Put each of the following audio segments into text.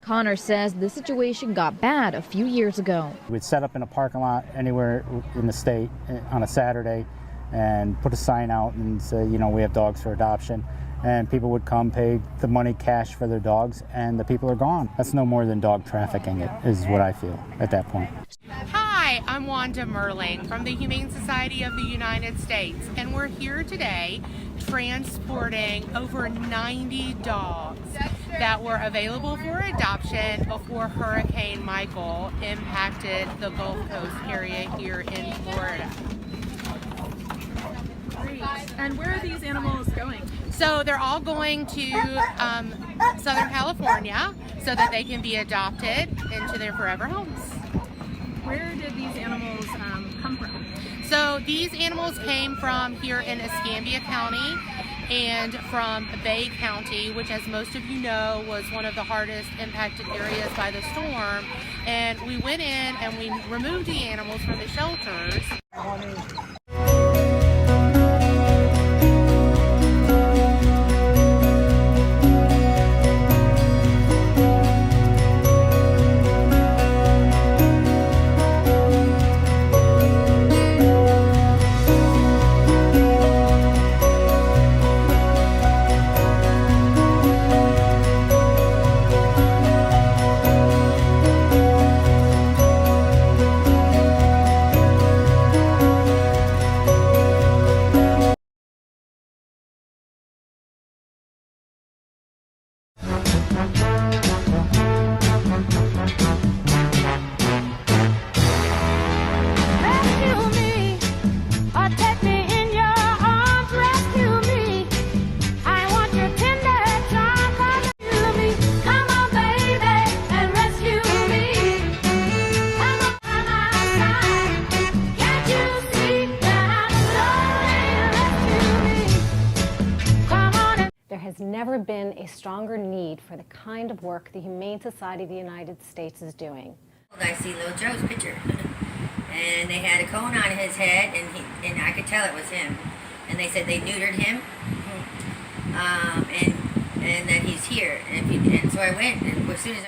Connor says the situation got bad a few years ago. We'd set up in a parking lot anywhere in the state on a Saturday and put a sign out and say, you know, we have dogs for adoption. And people would come, pay the money cash for their dogs, and the people are gone. That's no more than dog trafficking, is what I feel at that point. Hi, I'm Wanda Merling from the Humane Society of the United States, and we're here today transporting over 90 dogs that were available for adoption before Hurricane Michael impacted the Gulf Coast area here in Florida. Great. And where are these animals going? So they're all going to Southern California so that they can be adopted into their forever homes. Where did these animals come from? So these animals came from here in Escambia County and from Bay County, which, as most of you know, was one of the hardest impacted areas by the storm. And we went in and we removed the animals from the shelters. There has never been a stronger need for the kind of work the Humane Society of the United States is doing. I see little Joe's picture, and they had a cone on his head, and I could tell it was him. And they said they neutered him, and that he's here. And so I went, and as soon as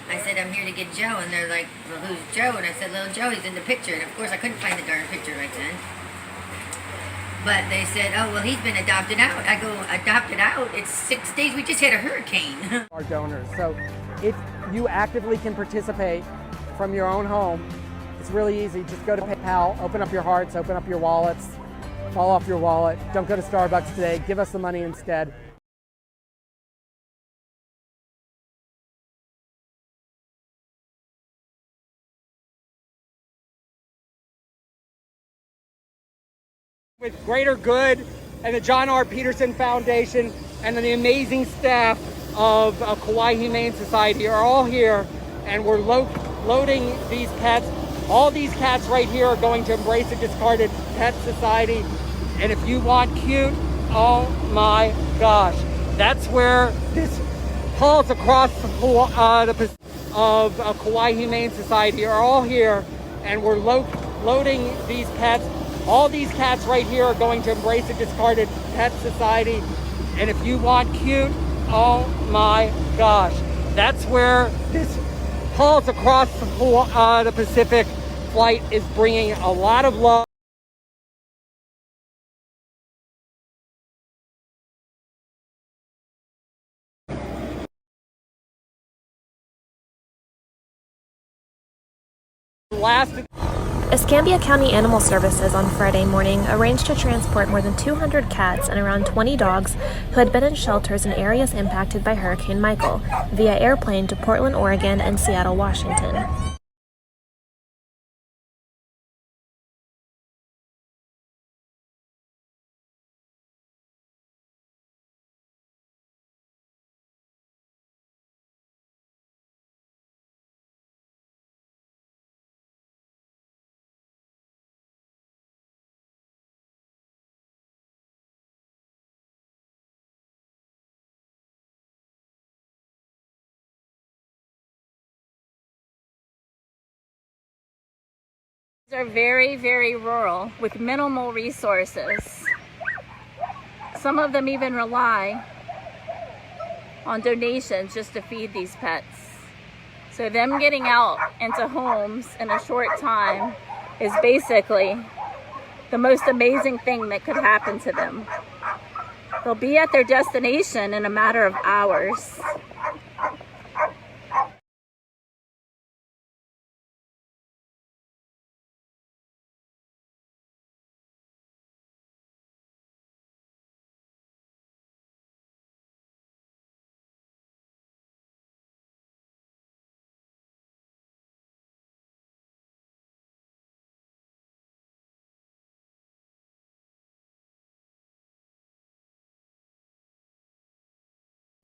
I said, I'm here to get Joe, and they're like, well, who's Joe? And I said, little Joe, he's in the picture. And of course, I couldn't find the darn picture right then. But they said, oh, well, he's been adopted out. I go, adopted out? It's 6 days. We just had a hurricane. Our donors. So if you actively can participate from your own home, it's really easy. Just go to PayPal, open up your hearts, open up your wallets, fall off your wallet. Don't go to Starbucks today. Give us the money instead. With Greater Good and the John R. Peterson Foundation and the amazing staff of Kauai Humane Society are all here, and we're loading these pets. All these cats right here are going to Embrace a Discarded Pet Society. And if you want cute, oh my gosh, that's where this calls across the Pacific of Kauai Humane Society are all here, and we're loading these pets. All these cats right here are going to Embrace a Discarded Pet Society. And if you want cute, oh my gosh, that's where this calls across the Pacific flight is bringing a lot of love. Escambia County Animal Services on Friday morning arranged to transport more than 200 cats and around 20 dogs who had been in shelters in areas impacted by Hurricane Michael via airplane to Portland, Oregon and Seattle, Washington. Are very, very rural with minimal resources. Some of them even rely on donations just to feed these pets. So them getting out into homes in a short time is basically the most amazing thing that could happen to them. They'll be at their destination in a matter of hours.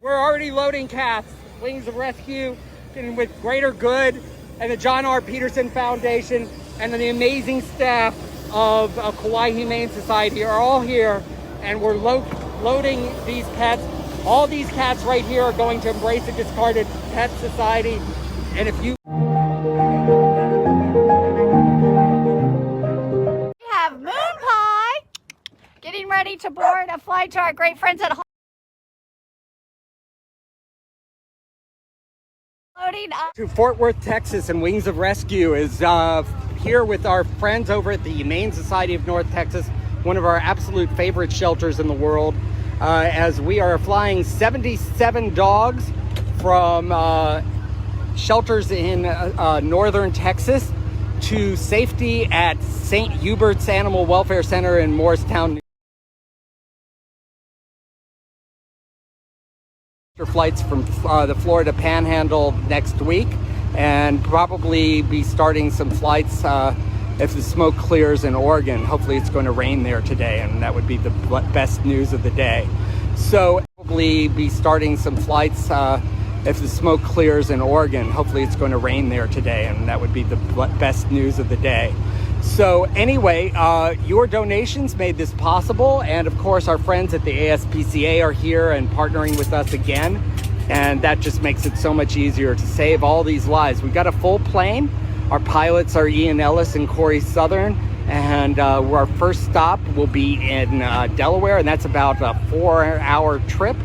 We're already loading cats. Wings of Rescue, and with Greater Good and the John R. Peterson Foundation and the amazing staff of Kauai Humane Society are all here, and we're loading these pets. All these cats right here are going to Embrace a Discarded Pet Society. And if you have Moon Pie getting ready to board a flight to our great friends at home. To Fort Worth, Texas, and Wings of Rescue is here with our friends over at the Humane Society of North Texas, one of our absolute favorite shelters in the world, as we are flying 77 dogs from shelters in northern Texas to safety at St. Hubert's Animal Welfare Center in Morristown. Flights from the Florida Panhandle next week, and probably be starting some flights if the smoke clears in Oregon. Hopefully it's going to rain there today, and that would be the best news of the day. So probably be starting some flights if the smoke clears in Oregon. Hopefully it's going to rain there today, and that would be the best news of the day. So anyway, your donations made this possible, and of course our friends at the ASPCA are here and partnering with us again, and that just makes it so much easier to save all these lives. We've got a full plane. Our pilots are Ian Ellis and Corey Southern, and our first stop will be in Delaware, and that's about a 4-hour trip,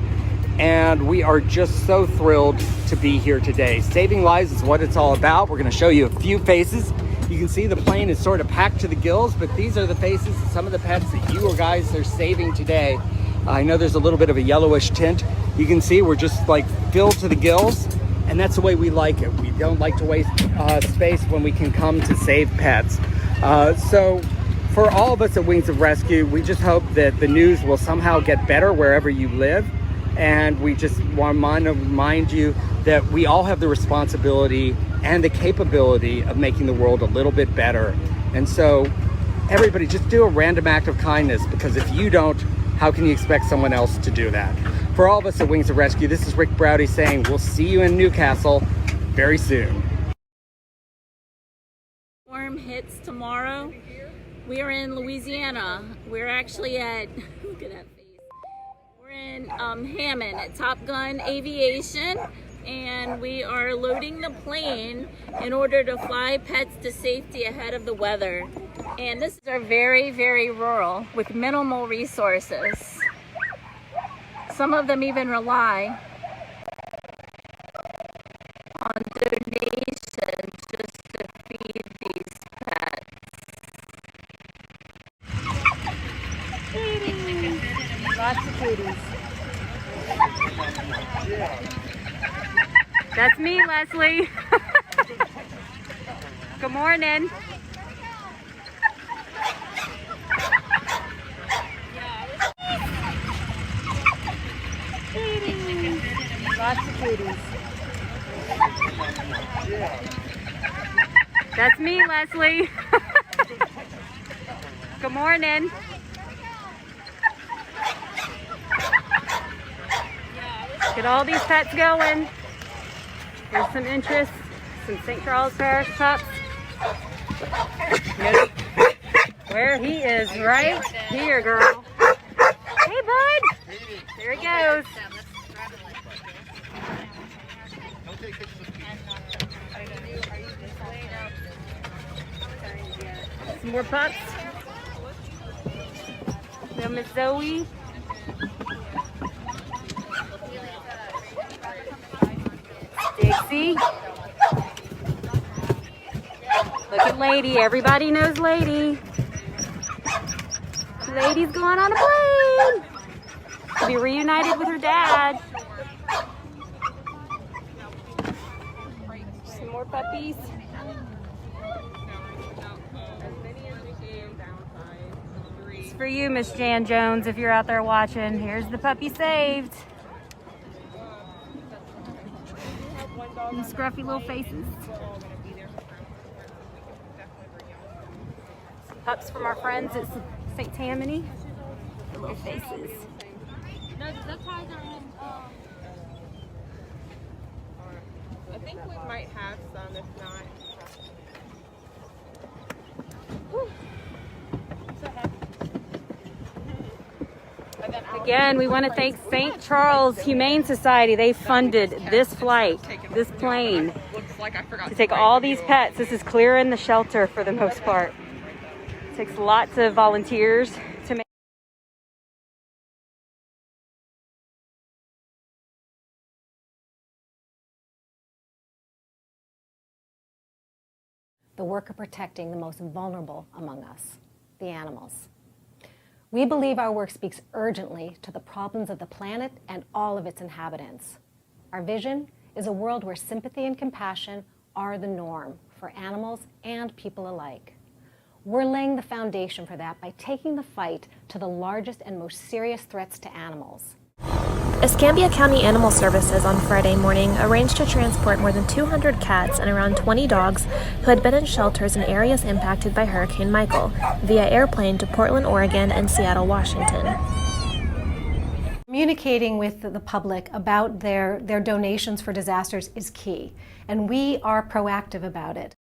and we are just so thrilled to be here today. Saving lives is what it's all about. We're going to show you a few faces. You can see the plane is sort of packed to the gills, but these are the faces of some of the pets that you guys are saving today. I know there's a little bit of a yellowish tint. You can see we're just like filled to the gills, and that's the way we like it. We don't like to waste space when we can come to save pets. So for all of us at Wings of Rescue, we just hope that the news will somehow get better wherever you live. And we just want to remind you that we all have the responsibility and the capability of making the world a little bit better. And so everybody just do a random act of kindness, because if you don't, how can you expect someone else to do that? For all of us at Wings of Rescue, this is Rick Browdy saying we'll see you in Newcastle very soon. Storm hits tomorrow. We are in Louisiana. We're actually at, look at that face. We're in Hammond at Top Gun Aviation, and we are loading the plane in order to fly pets to safety ahead of the weather. And this is very, very rural with minimal resources. Some of them even rely on donations just to feed these pets. Lots of cooties. That's me, Leslie. Good morning. Lots of cooties. That's me, Leslie. Good morning. Get all these pets going. There's some interest, some St. Charles Parish pups. Nope. Where he is, right here, girl. Hey, bud. There he goes. Some more pups. We have Miss Zoe. see? Look at Lady. Everybody knows Lady. Lady's going on a plane to be reunited with her dad. Some more puppies. It's for you, Miss Jan Jones, if you're out there watching. Here's the puppy saved. Some scruffy little faces. Some pups from our friends at St. Tammany. The little faces. No, that's why they're in. I think we might have some, if not. Again, we want to thank St. Charles Humane Society. They funded this flight, this plane, to take all these pets. This is clearing the shelter for the most part. It takes lots of volunteers to make. The work of protecting the most vulnerable among us, the animals. We believe our work speaks urgently to the problems of the planet and all of its inhabitants. Our vision is a world where sympathy and compassion are the norm for animals and people alike. We're laying the foundation for that by taking the fight to the largest and most serious threats to animals. Escambia County Animal Services on Friday morning arranged to transport more than 200 cats and around 20 dogs who had been in shelters in areas impacted by Hurricane Michael via airplane to Portland, Oregon and Seattle, Washington. Communicating with the public about their donations for disasters is key, and we are proactive about it.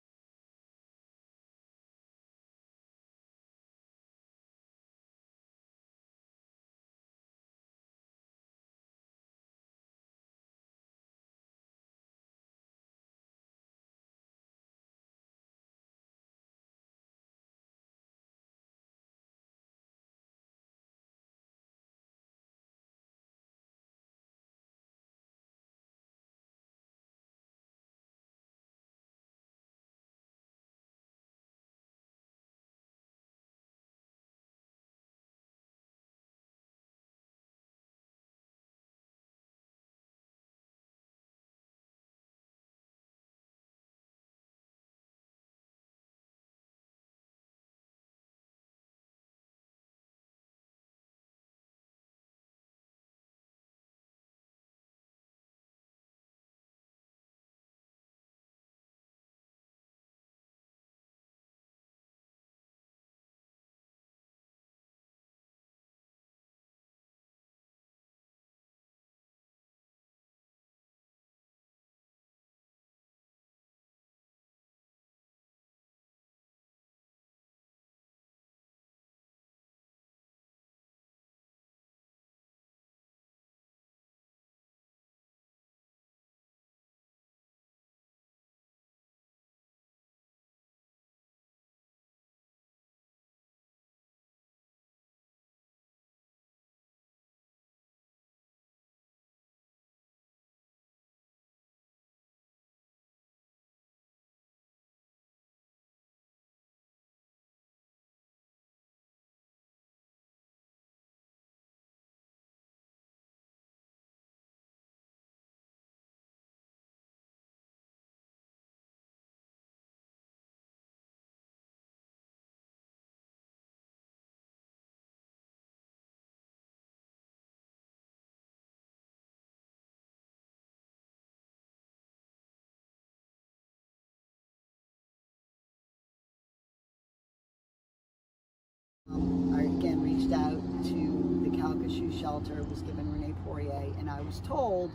I again reached out to the HSUS shelter, was given Renee Poirier, and I was told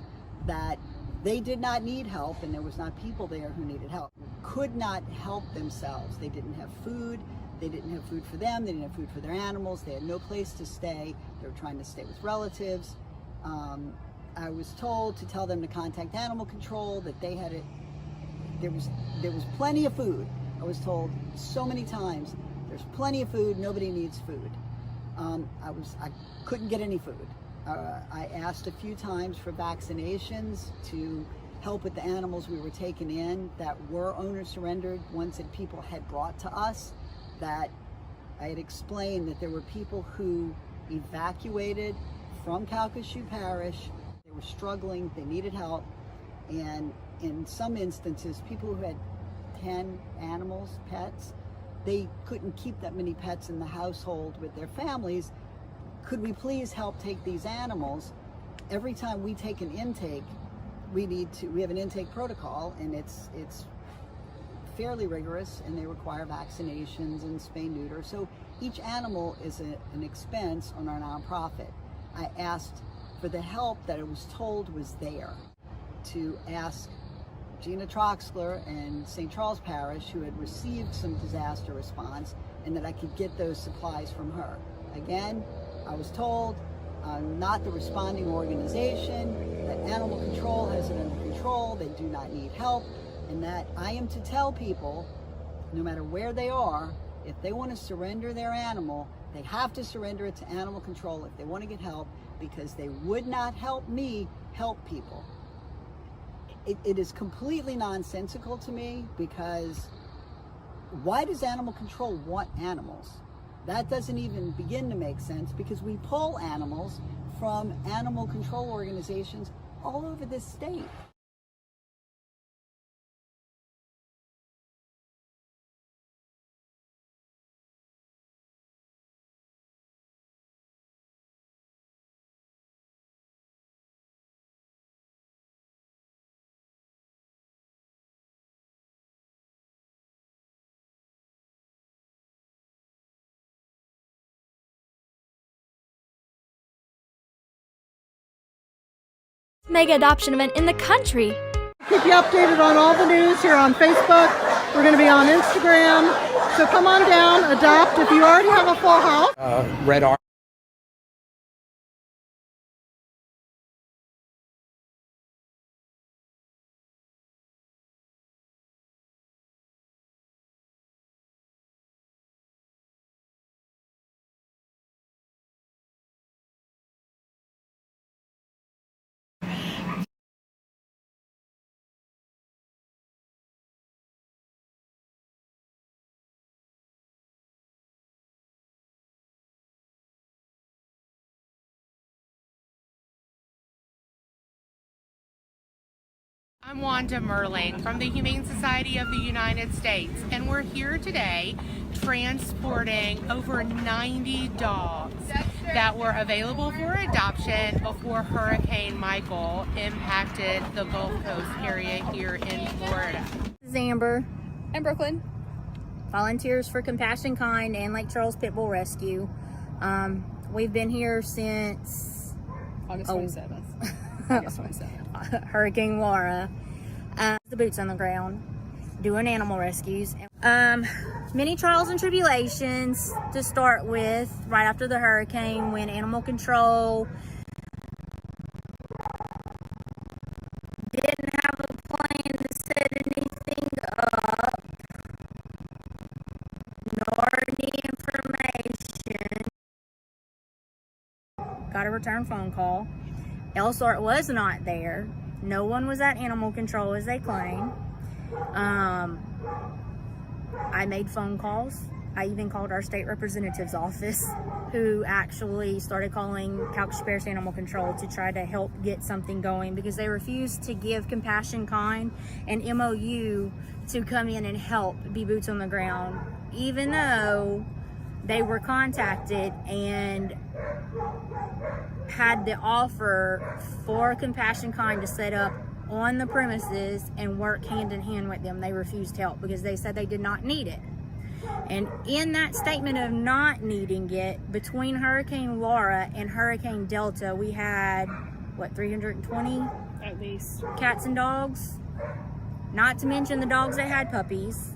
that they did not need help and there was not people there who needed help, could not help themselves. They didn't have food. They didn't have food for them. They didn't have food for their animals. They had no place to stay. They were trying to stay with relatives. I was told to tell them to contact animal control, that they had it. There was plenty of food. I was told so many times, there's plenty of food, nobody needs food. I couldn't get any food. I asked a few times for vaccinations to help with the animals we were taking in that were owner surrendered, ones that people had brought to us, that I had explained that there were people who evacuated from Calcasieu Parish. They were struggling, they needed help, and in some instances, people who had 10 animals, pets, they couldn't keep that many pets in the household with their families. Could we please help take these animals? Every time we take an intake, we have an intake protocol, and it's fairly rigorous, and they require vaccinations and spay neuter. So each animal is an expense on our nonprofit. I asked for the help that I was told was there, to ask Gina Troxler and St. Charles Parish, who had received some disaster response, and that I could get those supplies from her. Again, I was told I'm not the responding organization, that animal control has it under control, they do not need help, and that I am to tell people, no matter where they are, if they want to surrender their animal, they have to surrender it to animal control if they want to get help, because they would not help me help people. It is completely nonsensical to me, because why does animal control want animals? That doesn't even begin to make sense, because we pull animals from animal control organizations all over this state. Mega adoption event in the country. Keep you updated on all the news here on Facebook. We're going to be on Instagram. So come on down, adopt if you already have a full house. Red Arm. I'm Wanda Merling from the Humane Society of the United States, and we're here today transporting over 90 dogs that were available for adoption before Hurricane Michael impacted the Gulf Coast area here in Florida. This is Amber and Brooklyn, volunteers for Compassion Kind and Lake Charles Pit Bull Rescue. We've been here since August 27th. August 27th. Hurricane Laura. The boots on the ground, doing animal rescues. Many trials and tribulations to start with right after the hurricane, when animal control didn't have a plan to set anything up, nor any information. Got a return phone call. LSART was not there. No one was at animal control as they claim. I made phone calls. I even called our state representative's office, who actually started calling Calcasieu Parish Animal Control to try to help get something going, because they refused to give Compassion Kind an MOU to come in and help be boots on the ground, even though they were contacted and had the offer for Compassion Kind to set up on the premises and work hand in hand with them. They refused help because they said they did not need it. And in that statement of not needing it, between Hurricane Laura and Hurricane Delta, we had, what, 320? At least. Cats and dogs, not to mention the dogs that had puppies,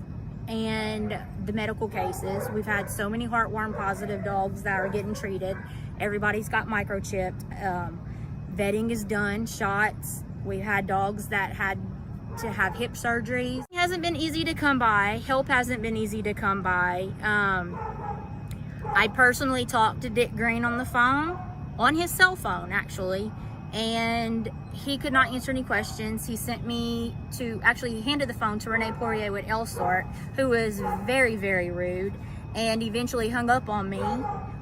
and the medical cases. We've had so many heartworm positive dogs that are getting treated. Everybody's got microchipped. Vetting is done, shots. We've had dogs that had to have hip surgeries. It hasn't been easy to come by. Help hasn't been easy to come by. I personally talked to Dick Green on the phone, on his cell phone actually, and he could not answer any questions. He sent me to, actually he handed the phone to Renee Poirier with Elsart, who was very, very rude, and eventually hung up on me,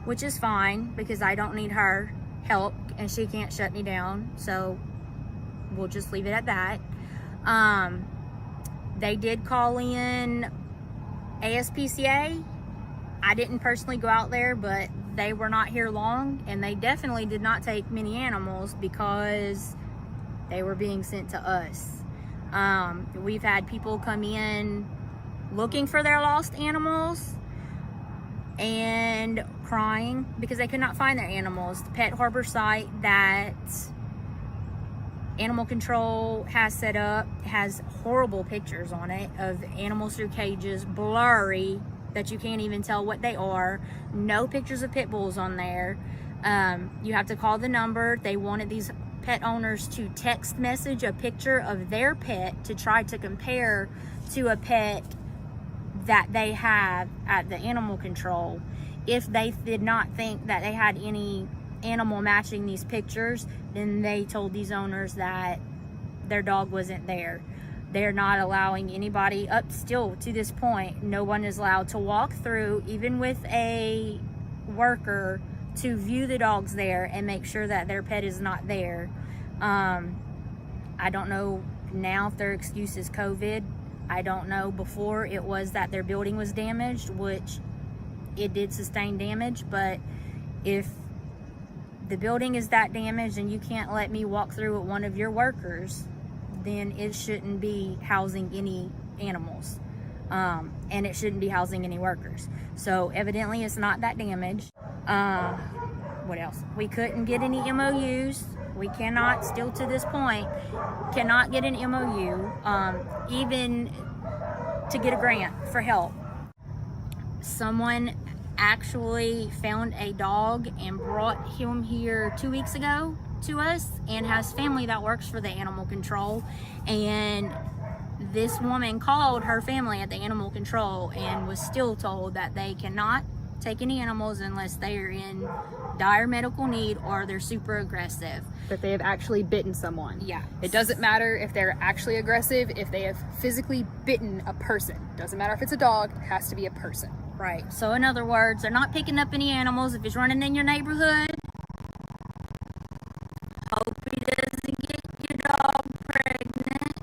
which is fine because I don't need her help and she can't shut me down, so we'll just leave it at that. They did call in ASPCA. I didn't personally go out there, but they were not here long, and they definitely did not take many animals because they were being sent to us. We've had people come in looking for their lost animals and crying because they could not find their animals. The pet harbor site that Animal Control has set up has horrible pictures on it of animals through cages, blurry, that you can't even tell what they are. No pictures of pit bulls on there. You have to call the number. They wanted these pet owners to text message a picture of their pet to try to compare to a pet that they have at the Animal Control. If they did not think that they had any animal matching these pictures, then they told these owners that their dog wasn't there. They're not allowing anybody up, still to this point, no one is allowed to walk through, even with a worker, to view the dogs there and make sure that their pet is not there. I don't know now if their excuse is COVID. I don't know. Before it was that their building was damaged, which it did sustain damage, but if the building is that damaged and you can't let me walk through with one of your workers, then it shouldn't be housing any animals, and it shouldn't be housing any workers. So evidently it's not that damaged. What else? We couldn't get any MOUs. We cannot, still to this point, cannot get an MOU, even to get a grant for help. Someone actually found a dog and brought him here 2 weeks ago to us, and has family that works for the Animal Control, and this woman called her family at the Animal Control and was still told that they cannot take any animals unless they are in dire medical need or they're super aggressive. That they have actually bitten someone. Yeah. It doesn't matter if they're actually aggressive, if they have physically bitten a person. Doesn't matter if it's a dog, it has to be a person. Right. So in other words, they're not picking up any animals. If it's running in your neighborhood, hope he doesn't get your dog pregnant,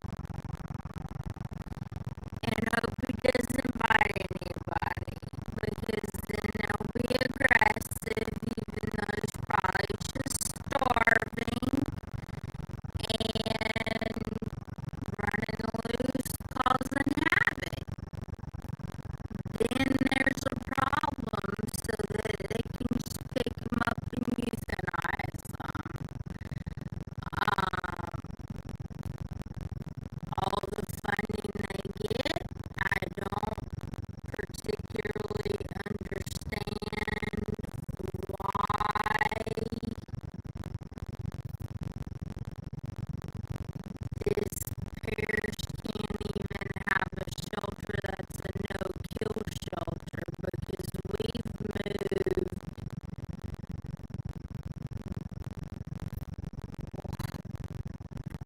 and hope he doesn't bite anybody, because then they'll be aggressive, even though it's probably just starving, and running loose, causing havoc. Then there's a problem, so that they can just pick them up and euthanize them. All the funding they get, I don't particularly understand why this parish can't even have a shelter that's a no-kill shelter, because we've moved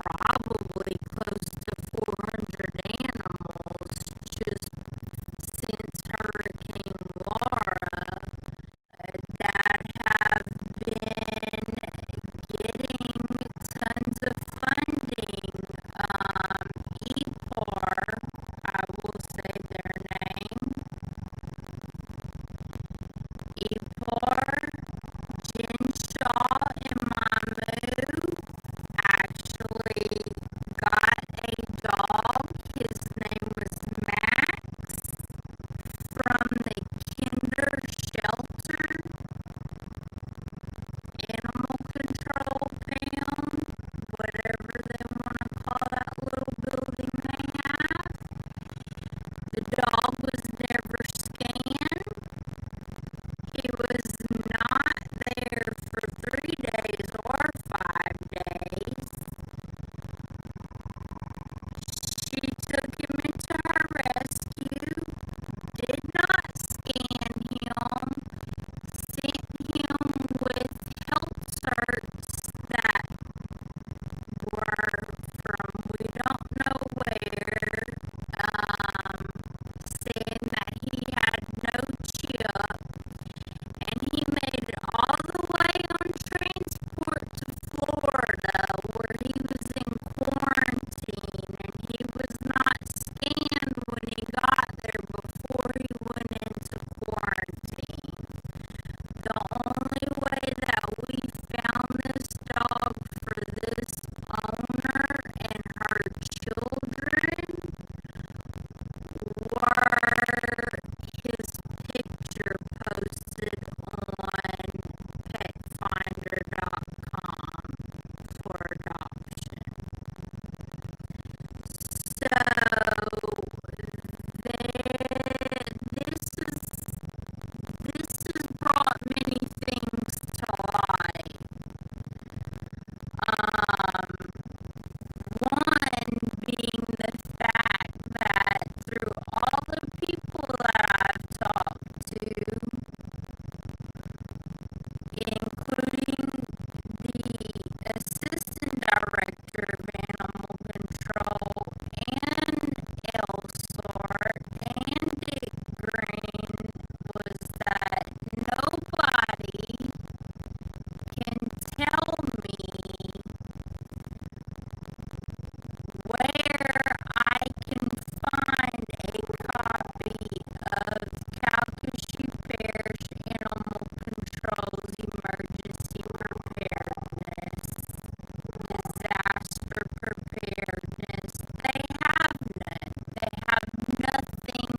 probably close to 400 animals just since Hurricane Laura that have been getting tons of funding. EPAR, I will say their name, EPAR, Jen Shaw and Mamu actually got a dog. His name was Max, from the Kinder Shelter, Animal Control pound, whatever they want to call that little building they have. The dog was never scanned. He was not there for 3 days or 5 days. She took him into her rescue, did not scan him, sent him with health certs that this has brought many things to light. One being the fact that through all the people that I've talked to, including the Assistant Director of Animal Control and LSOR and Dick Green, was that nobody can tell me where I can find a copy of Calcasieu Parish Animal Control's Emergency Preparedness, Disaster Preparedness. They have none. They have nothing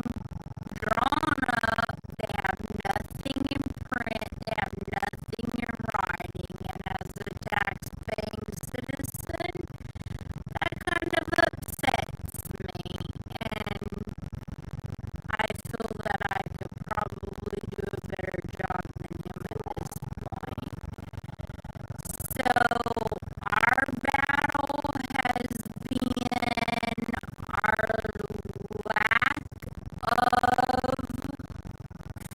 drawn up. They have nothing in print. They have nothing in writing. And as a tax-paying citizen, that kind of upsets me, and I feel that I could probably do a better job than him at this point. So our battle has been our lack of,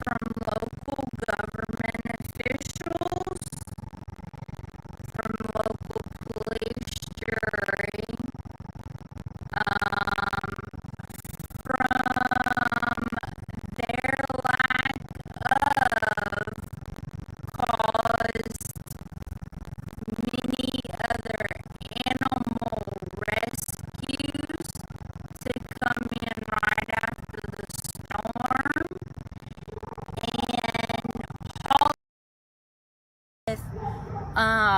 from local government officials, from local police jury, from their lack of caused many other animal rescues to come in right after the storm, and with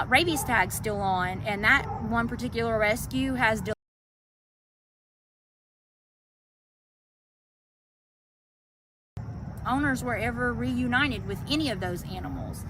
rabies tag still on, and that one particular rescue has owners were ever reunited with any of those animals.